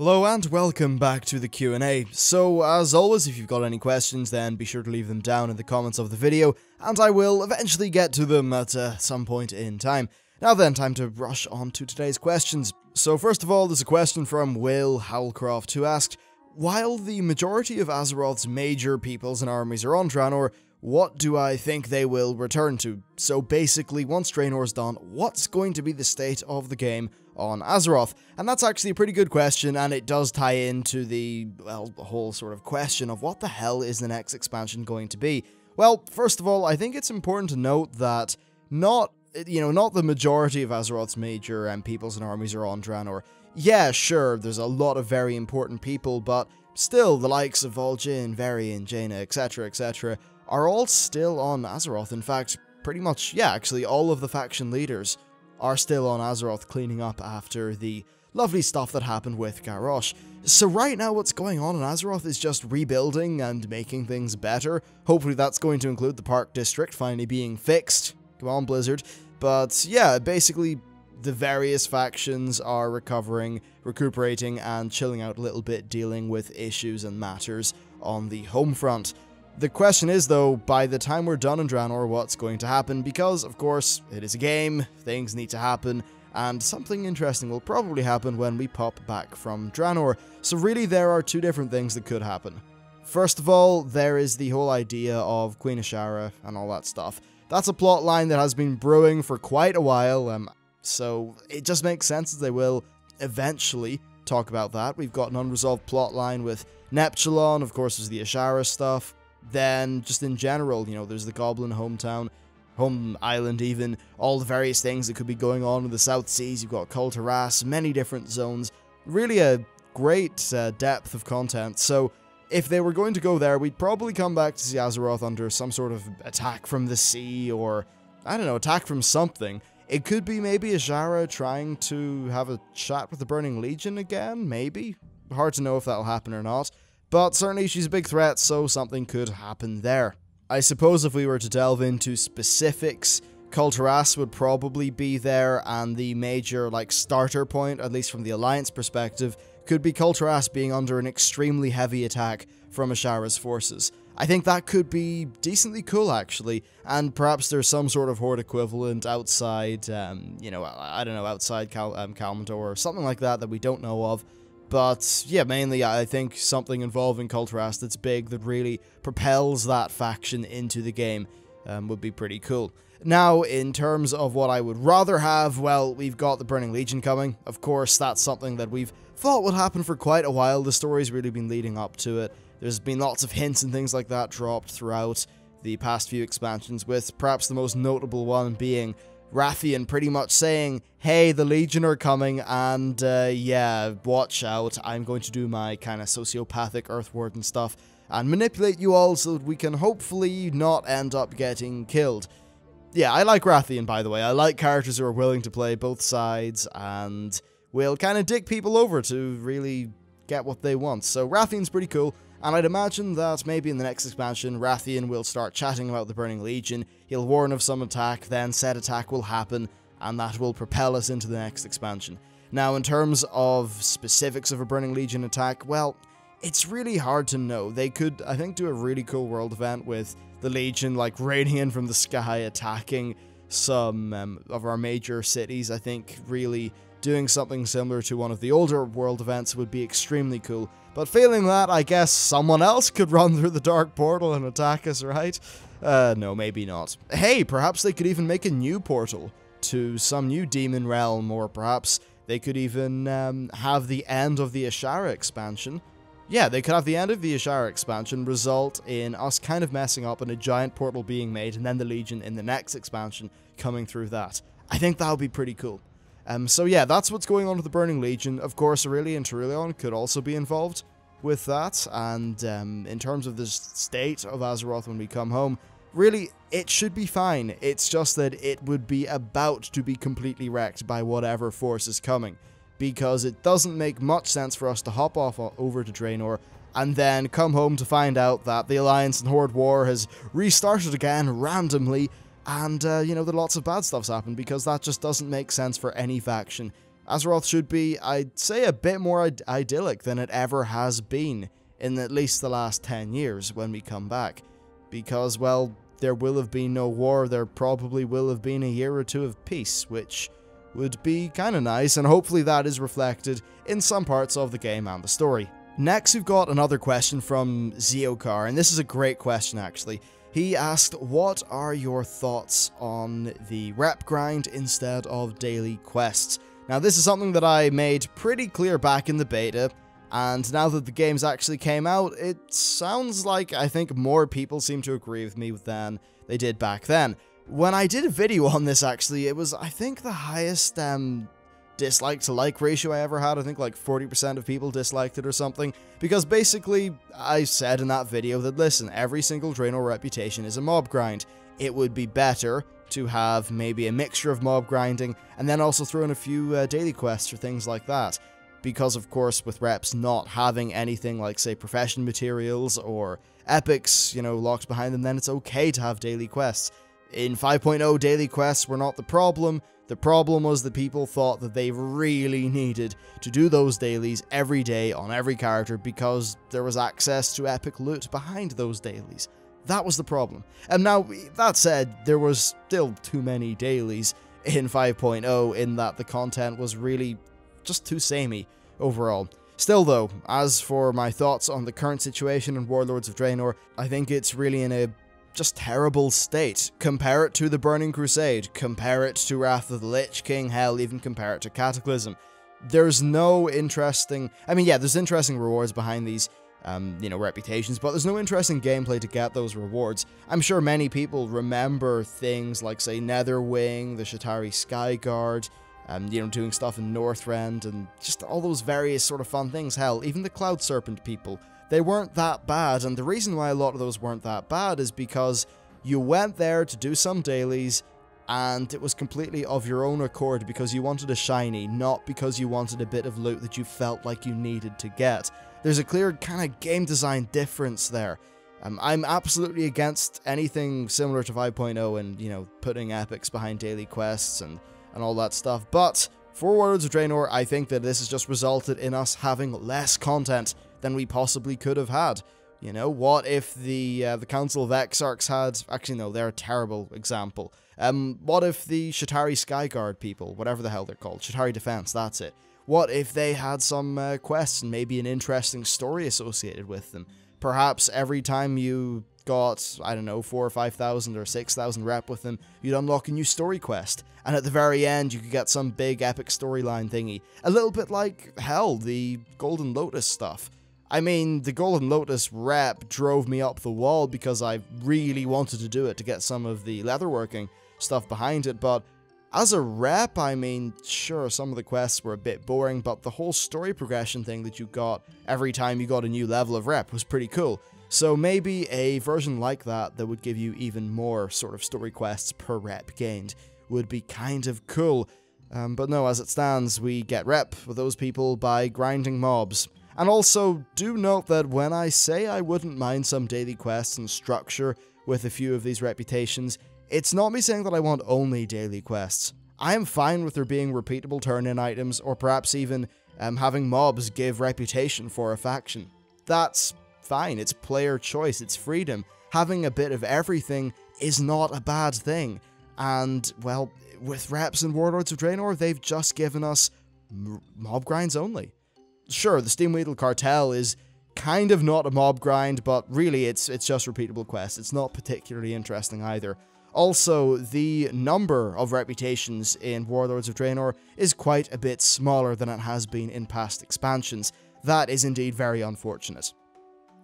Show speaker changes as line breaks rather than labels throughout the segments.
Hello and welcome back to the Q&A. So, as always, if you've got any questions, then be sure to leave them down in the comments of the video, and I will eventually get to them at some point in time. Now then, time to rush on to today's questions. So first of all, there's a question from Will Howlcroft, who asked, while the majority of Azeroth's major peoples and armies are on Draenor, what do I think they will return to? So basically, once Draenor's done, what's going to be the state of the game on Azeroth? And that's actually a pretty good question, and it does tie into the whole sort of question of what the hell is the next expansion going to be? Well, first of all, I think it's important to note that not the majority of Azeroth's major peoples and armies are on Draenor. Yeah, sure, there's a lot of very important people, but still, the likes of Vol'jin, Varian, Jaina, etc., are all still on Azeroth. In fact, pretty much, yeah, actually, all of the faction leaders are still on Azeroth cleaning up after the lovely stuff that happened with Garrosh. So right now what's going on in Azeroth is just rebuilding and making things better. Hopefully that's going to include the Park District finally being fixed. Come on, Blizzard. But yeah, basically the various factions are recovering, recuperating, and chilling out a little bit, dealing with issues and matters on the home front. The question is, though, by the time we're done in Draenor, what's going to happen? Because, of course, it is a game, things need to happen, and something interesting will probably happen when we pop back from Draenor. So really, there are two different things that could happen. First of all, there is the whole idea of Queen Ashara and all that stuff. That's a plot line that has been brewing for quite a while, so it just makes sense that they will eventually talk about that. We've got an unresolved plot line with Neptulon, of course, there's the Ashara stuff. Then, just in general, there's the Goblin hometown, home island even, all the various things that could be going on in the South Seas. You've got Kul Tiras, many different zones. Really a great depth of content. So, if they were going to go there, we'd probably come back to see Azeroth under some sort of attack from the sea, or, I don't know, attack from something. It could be maybe Ashara trying to have a chat with the Burning Legion again, maybe? Hard to know if that'll happen or not. But certainly she's a big threat, so something could happen there. I suppose if we were to delve into specifics, Kul Tiras would probably be there, and the major, starter point, at least from the Alliance perspective, could be Kul Tiras being under an extremely heavy attack from Ashara's forces. I think that could be decently cool, actually, and perhaps there's some sort of Horde equivalent outside, I don't know, outside Kalmador or something like that we don't know of. But, yeah, mainly I think something involving Kul Tiras that's big, that really propels that faction into the game, would be pretty cool. Now, in terms of what I would rather have, well, we've got the Burning Legion coming. Of course, that's something that we've thought would happen for quite a while. The story's really been leading up to it. There's been lots of hints and things like that dropped throughout the past few expansions, with perhaps the most notable one being Rathian pretty much saying, hey, the Legion are coming, and yeah, watch out, I'm going to do my kind of sociopathic Earthwarden stuff and manipulate you all so that we can hopefully not end up getting killed. Yeah, I like Rathian, by the way. I like characters who are willing to play both sides and will kind of dick people over to really get what they want. So Rathian's pretty cool. And I'd imagine that maybe in the next expansion, Rathian will start chatting about the Burning Legion, he'll warn of some attack, then said attack will happen, and that will propel us into the next expansion. Now, in terms of specifics of a Burning Legion attack, well, it's really hard to know. They could, I think, do a really cool world event with the Legion, raining in from the sky, attacking some of our major cities. I think really doing something similar to one of the older world events would be extremely cool. But failing that, I guess someone else could run through the Dark Portal and attack us, right? No, maybe not. Hey, perhaps they could even make a new portal to some new demon realm, or perhaps they could even have the end of the Ashara expansion. Yeah, they could have the end of the Ashara expansion result in us kind of messing up and a giant portal being made, and then the Legion in the next expansion coming through that. I think that would be pretty cool. So yeah, that's what's going on with the Burning Legion. Of course, Aurelion and Turelion could also be involved with that, and in terms of the state of Azeroth when we come home, really, it should be fine. It's just that it would be about to be completely wrecked by whatever force is coming, because it doesn't make much sense for us to hop off over to Draenor and then come home to find out that the Alliance and Horde War has restarted again randomly, and, that lots of bad stuff's happened, because that just doesn't make sense for any faction Azeroth should be, I'd say, a bit more idyllic than it ever has been in at least the last 10 years when we come back. Because, well, there will have been no war, there probably will have been a year or two of peace, which would be kind of nice, and hopefully that is reflected in some parts of the game and the story. Next, we've got another question from Zeokar, and this is a great question actually. He asked, what are your thoughts on the rep grind instead of daily quests? Now, this is something that I made pretty clear back in the beta, and now that the games actually came out, it sounds like I think more people seem to agree with me than they did back then. When I did a video on this, actually, it was, I think, the highest dislike to like ratio I ever had. I think like 40% of people disliked it or something, because basically I said in that video that, listen, every single Draenor reputation is a mob grind. It would be better to have maybe a mixture of mob grinding and then also throw in a few daily quests or things like that. Because, of course, with reps not having anything like, say, profession materials or epics, you know, locked behind them, then it's okay to have daily quests. In 5.0, daily quests were not the problem. The problem was that people thought that they really needed to do those dailies every day on every character because there was access to epic loot behind those dailies. That was the problem. And now, that said, there was still too many dailies in 5.0 in that the content was really just too samey overall. Still though, as for my thoughts on the current situation in Warlords of Draenor, I think it's really in a just terrible state. Compare it to the Burning Crusade, compare it to Wrath of the Lich King, hell, even compare it to Cataclysm. There's no interesting, I mean, yeah, there's interesting rewards behind these, you know, reputations, but there's no interesting gameplay to get those rewards. I'm sure many people remember things like, say, Netherwing, the Sha'tari Skyguard, you know, doing stuff in Northrend, and just all those various sort of fun things. Hell, even the Cloud Serpent people, they weren't that bad, and the reason why a lot of those weren't that bad is because you went there to do some dailies, and it was completely of your own accord because you wanted a shiny, not because you wanted a bit of loot that you felt like you needed to get. There's a clear kind of game design difference there. I'm absolutely against anything similar to 5.0 and, you know, putting epics behind daily quests and all that stuff, but for Warlords of Draenor, I think that this has just resulted in us having less content than we possibly could have had. You know, what if the Council of Exarchs had... Actually, no, they're a terrible example. What if the Sha'tari Skyguard people, whatever the hell they're called, Sha'tari Defense, that's it. What if they had some quests and maybe an interesting story associated with them? Perhaps every time you got, I don't know, 4,000 or 5,000 or 6,000 rep with them, you'd unlock a new story quest, and at the very end you could get some big epic storyline thingy. A little bit like, hell, the Golden Lotus stuff. I mean, the Golden Lotus rep drove me up the wall because I really wanted to do it to get some of the leatherworking stuff behind it, but as a rep, I mean, sure, some of the quests were a bit boring, but the whole story progression thing that you got every time you got a new level of rep was pretty cool. So maybe a version like that that would give you even more sort of story quests per rep gained would be kind of cool. But no, as it stands, we get rep with those people by grinding mobs. And also, do note that when I say I wouldn't mind some daily quests and structure with a few of these reputations, it's not me saying that I want only daily quests. I am fine with there being repeatable turn-in items, or perhaps even having mobs give reputation for a faction. That's fine, it's player choice, it's freedom. Having a bit of everything is not a bad thing. And, well, with reps and Warlords of Draenor, they've just given us mob grinds only. Sure, the Steamweedle Cartel is kind of not a mob grind, but really it's just repeatable quests. It's not particularly interesting either. Also, the number of reputations in Warlords of Draenor is quite a bit smaller than it has been in past expansions. That is indeed very unfortunate.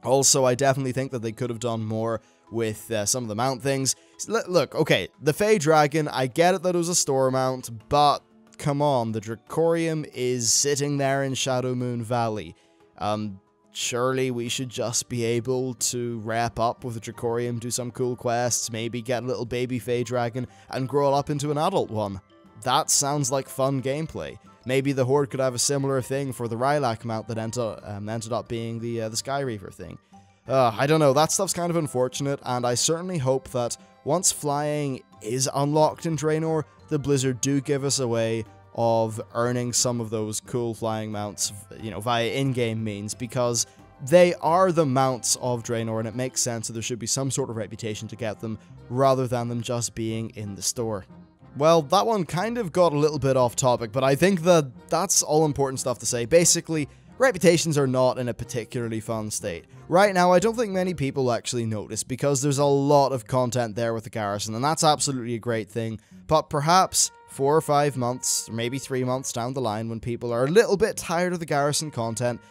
Also, I definitely think that they could have done more with some of the mount things. Look, okay, the Fey Dragon, I get it that it was a store mount, but come on, the Dracorium is sitting there in Shadowmoon Valley. Surely we should just be able to wrap up with the Dracorium, do some cool quests, maybe get a little baby Fey Dragon, and grow it up into an adult one. That sounds like fun gameplay. Maybe the Horde could have a similar thing for the Rylak mount that ended up being the Sky Reaver thing. I don't know, that stuff's kind of unfortunate, and I certainly hope that once flying is unlocked in Draenor, the Blizzard do give us a way of earning some of those cool flying mounts, you know, via in-game means, because they are the mounts of Draenor, and it makes sense that there should be some sort of reputation to get them, rather than them just being in the store. Well, that one kind of got a little bit off topic, but I think that that's all important stuff to say. Basically, reputations are not in a particularly fun state. Right now, I don't think many people actually notice, because there's a lot of content there with the garrison, and that's absolutely a great thing, but perhaps 4 or 5 months, or maybe 3 months down the line, when people are a little bit tired of the garrison content,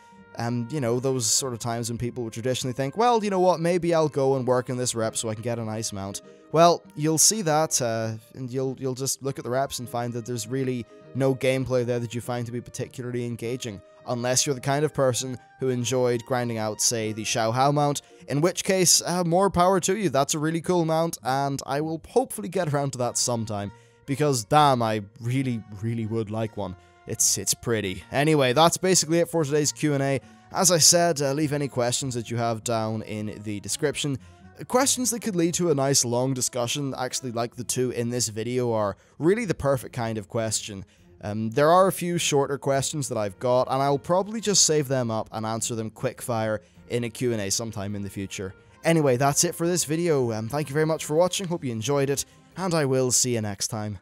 you know, those sort of times when people would traditionally think, well, you know what, maybe I'll go and work in this rep so I can get a nice mount. Well, you'll see that, and you'll just look at the reps and find that there's really no gameplay there that you find to be particularly engaging, unless you're the kind of person who enjoyed grinding out, say, the Xiao Hao mount, in which case, more power to you. That's a really cool mount, and I will hopefully get around to that sometime, because damn, I really, really would like one. It's pretty. Anyway, that's basically it for today's Q&A. As I said, leave any questions that you have down in the description. Questions that could lead to a nice long discussion, actually like the two in this video, are really the perfect kind of question. There are a few shorter questions that I've got, and I'll probably just save them up and answer them quick fire in a Q&A sometime in the future. Anyway, that's it for this video. Thank you very much for watching, hope you enjoyed it, and I will see you next time.